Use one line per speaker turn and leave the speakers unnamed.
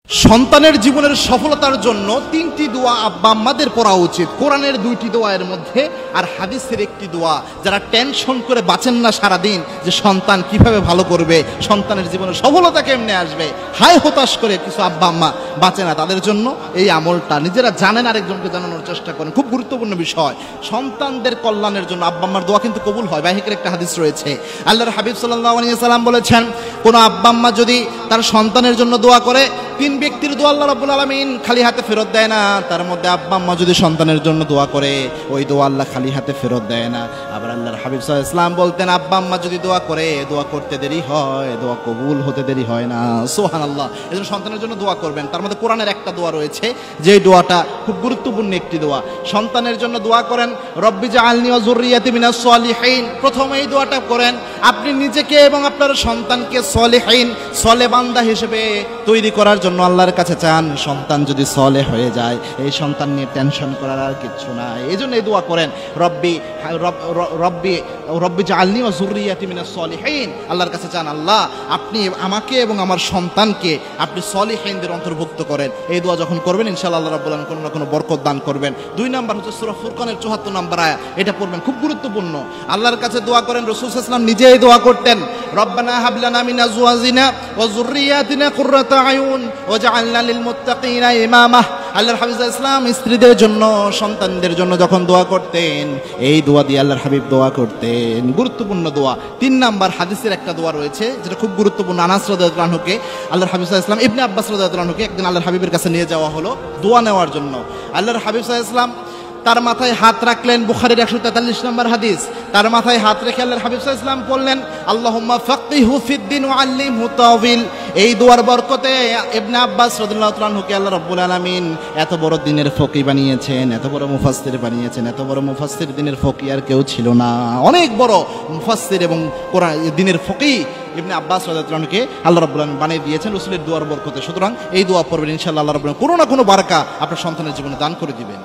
সন্তানের জীবনের সফলতার জন্য তিনটি দোয়া আব্বা আম্মাদের পড়া উচিত। কোরআনের দুইটি দোয়ার মধ্যে আর হাদিসের একটি দোয়া। যারা টেনশন করে বাঁচেন না সারাদিন যে সন্তান কিভাবে ভালো করবে, সন্তানের জীবনে সফলতা কেমনে আসবে, হায় হতাশ করে কিছু আব্বা আম্মা বাঁচে না, তাদের জন্য এই আমলটা নিজেরা জানেন, আরেকজনকে জানানোর চেষ্টা করেন। খুব গুরুত্বপূর্ণ বিষয়। সন্তানদের কল্যাণের জন্য আব্বা আম্মার দোয়া কিন্তু কবুল হয়। বাইহিকের একটা হাদিস রয়েছে, আল্লাহর হাবিব সাল্লাল্লাহু আলাইহি ওয়াসাল্লাম বলেছেন, কোন আব্বা আম্মা যদি তার সন্তানের জন্য দোয়া করে, তিন ব্যক্তির দোয়া আল্লাহ রাব্বুল আলামিন খালি হাতে ফেরত দেয় না। তার মধ্যে আব্বা আম্মা যদি সন্তানের জন্য দোয়া করে, ওই দোয়া আল্লাহ খালি হাতে ফেরত দেয় না। আবার আল্লাহর হাবিব সাল্লাল্লাহু আলাইহি ওয়াসাল্লাম বলতেন, আব্বা আম্মা যদি দোয়া করে, দোয়া করতে দেরি হয়, দোয়া কবুল হতে দেরি হয় না। সুবহানাল্লাহ। এজন্য সন্তানের জন্য দোয়া করবেন। তার মধ্যে কোরআনের একটা দোয়া রয়েছে, যে দোয়াটা খুব গুরুত্বপূর্ণ একটি দোয়া। সন্তানের জন্য দোয়া করেন, রব্বি জাআলনি ওয়া যুররিয়াতি মিনাস সলিহিন। প্রথমে এই দোয়াটা করেন, আপনি নিজেকে এবং আপনার সন্তানকে সলিহিন, সলে বান্দা হিসেবে তৈরি করার জন্য আল্লাহর কাছে চান। সন্তান যদি সলে হয়ে যায়, এই সন্তান নিয়ে টেনশন করার আর কিচ্ছু নাই। এই জন্য এই দোয়া করেন, রব্বি রব্বি রব্বি জাআলনি ওয়া যুররিয়াতি মিনাস সলিহিন। আল্লাহর কাছে চান, আল্লাহ আপনি আমাকে এবং আমার সন্তানকে আপনি সলিহিনদের অন্তর্ভুক্ত করেন। এই দোয়া যখন করবেন, ইনশাআল্লাহ আল্লাহ রাব্বুল আলামিন কোনো না কোনো বরকত দান করবেন। 2 নাম্বার হচ্ছে সূরা ফুরকানের 74 নম্বর আয়াত, এটা পড়বেন, খুব গুরুত্বপূর্ণ। আল্লাহর কাছে দোয়া করেন। রাসূল সাল্লাল্লাহু আলাইহি ওয়াসাল্লাম নিজেই দোয়া করতেন, রব্বানা হাব লানা মিন আজওয়াজিনা ওয়া যুররিয়াতিনা কুররাতা আয়ুন ওয়াজআলনা লিল মুত্তাকিনা ইমামা। আল্লাহর হাবিব সাল্লাল্লাহু আলাইহি ওয়াসাল্লাম স্ত্রীদের জন্য, সন্তানদের জন্য যখন দোয়া করতেন, এই দোয়া দিয়ে আল্লাহর হাবিব দোয়া করতেন। গুরুত্বপূর্ণ দোয়া। 3 নাম্বার হাদিসের একটা দোয়া রয়েছে, যেটা খুব গুরুত্বপূর্ণ। আনাস রাদিয়াল্লাহু আনহুকে, আল্লাহর হাবিব সাল্লাল্লাহু আলাইহি ওয়াসাল্লাম ইবনে আব্বাস রাদিয়াল্লাহু আনহুকে একদিন আল্লাহর হাবিবের কাছে নিয়ে যাওয়া হলো দোয়া নেওয়ার জন্য। আল্লাহর হাবিব সাল্লাল্লাহু আলাইহি ওয়াসাল্লাম তার মাথায় হাত রাখলেন। বুখারীর 143 নম্বর হাদিস। তার মাথায় হাত রেখে আল্লাহর হাবিব সাল্লাল্লাহু আলাইহি ওয়াসাল্লাম বললেন, আল্লাহুম্মা ফাক্কিহু ফিদ-দ্বীন ওয়া আল্লিমহু তাওয়িল। এই দোয়ার বরকতে ইবনে আব্বাস রাদিয়াল্লাহু তাআলা আনহুকে আল্লাহ রাব্বুল আলামিন এত বড় দ্বীনের ফকি বানিয়েছেন, এত বড় মুফাসসির বানিয়েছেন। এত বড় মুফাসসির, দ্বীনের ফকি আর কেউ ছিল না। অনেক বড় মুফাসসির এবং কোরআন দ্বীনের ফকি ইবনে আব্বাস রাদিয়াল্লাহু তাআলা আনহুকে আল্লাহ রাব্বুল আলামিন বানিয়ে দিয়েছেন রাসূলের দোয়ার বরকতে। সুতরাং এই দোয়া পড়বেন, ইনশাআল্লাহ আল্লাহ রাব্বুল আলামিন কোনো না কোনো বারাকা আপনার সন্তানের জীবনে দান করে দিবেন।